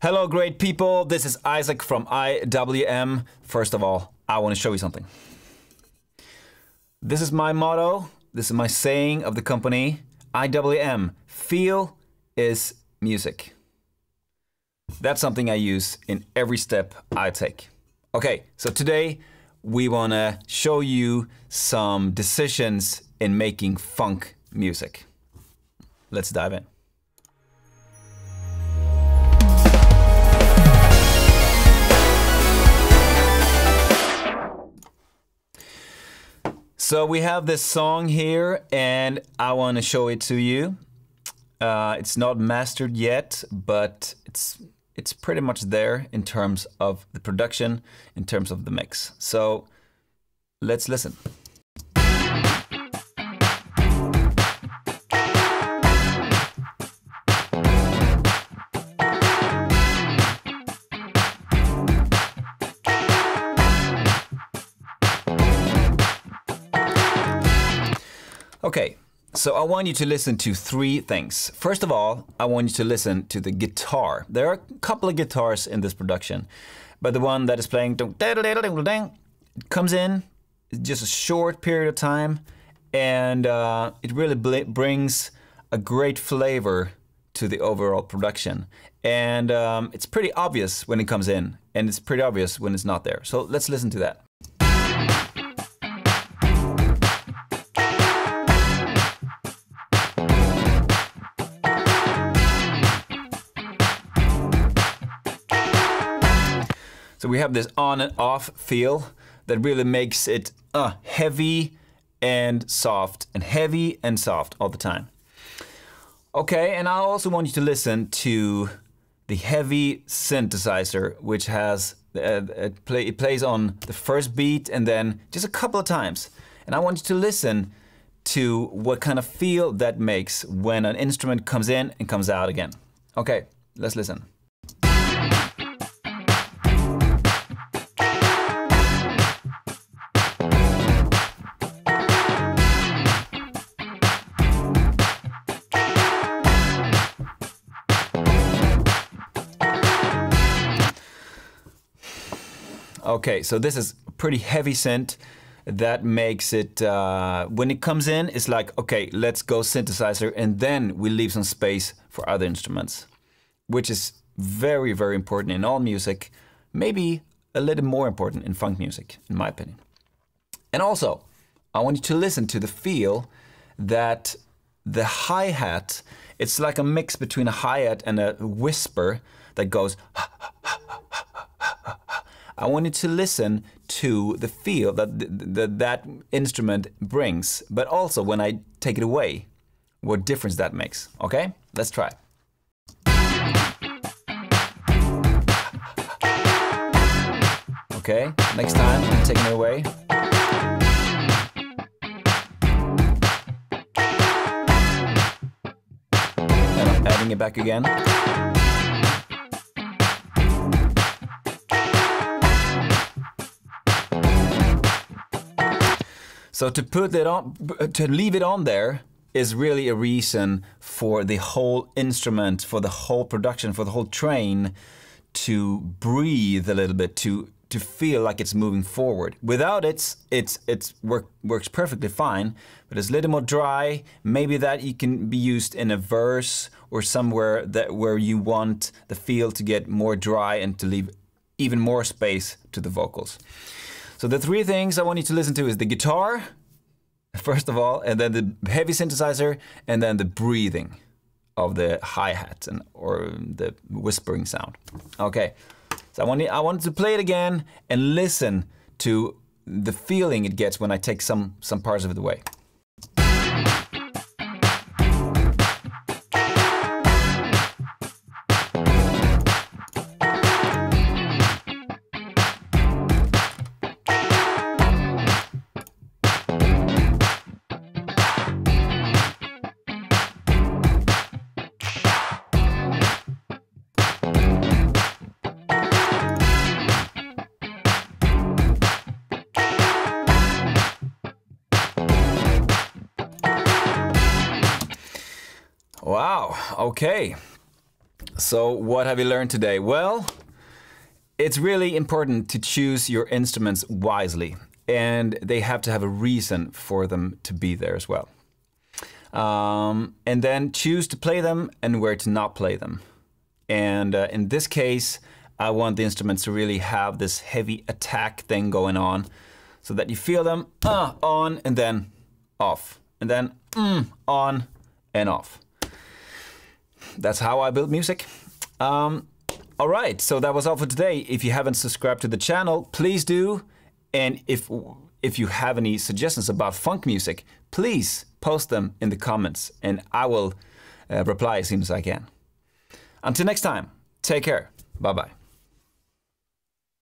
Hello, great people. This is Isaac from IWM. First of all, I want to show you something. This is my motto. This is my saying of the company, IWM. Feel is music. That's something I use in every step I take. Okay, so today we want to show you some decisions in making funk music. Let's dive in. So we have this song here and I want to show it to you. It's not mastered yet, but it's pretty much there in terms of the production, in terms of the mix. So let's listen. Okay, so I want you to listen to three things. First of all, I want you to listen to the guitar. There are a couple of guitars in this production, but the one that is playing comes in just a short period of time, and it really brings a great flavor to the overall production. And it's pretty obvious when it comes in, and it's pretty obvious when it's not there. So let's listen to that. So we have this on and off feel that really makes it heavy and soft, and heavy and soft all the time. Okay, and I also want you to listen to the heavy synthesizer, which has it plays on the first beat and then just a couple of times. And I want you to listen to what kind of feel that makes when an instrument comes in and comes out again. Okay, let's listen. Okay, so this is a pretty heavy synth that makes it, when it comes in, it's like, okay, let's go synthesizer, and then we leave some space for other instruments, which is very, very important in all music, maybe a little more important in funk music, in my opinion. And also, I want you to listen to the feel that the hi-hat, it's like a mix between a hi-hat and a whisper that goes, I want you to listen to the feel that that instrument brings, but also when I take it away, what difference that makes. Okay, let's try. Okay, next time I'm taking it away. And I'm adding it back again. So to put it on, to leave it on there is really a reason for the whole instrument, for the whole production, for the whole train to breathe a little bit, to feel like it's moving forward. Without it, works perfectly fine, but it's a little more dry. Maybe that you can be used in a verse or somewhere where you want the feel to get more dry and to leave even more space to the vocals. So the three things I want you to listen to is the guitar, first of all, and then the heavy synthesizer, and then the breathing of the hi-hat or the whispering sound. Okay, so I want to play it again and listen to the feeling it gets when I take some parts of it away. Wow, okay. So what have you learned today? Well, it's really important to choose your instruments wisely, and they have to have a reason for them to be there as well. And then choose to play them and where to not play them. And in this case, I want the instruments to really have this heavy attack thing going on, so that you feel them on and then off, and then on and off. That's how I build music. All right, so that was all for today. If you haven't subscribed to the channel, please do. And if you have any suggestions about funk music, please post them in the comments, and I will reply as soon as I can. Until next time, take care. Bye-bye.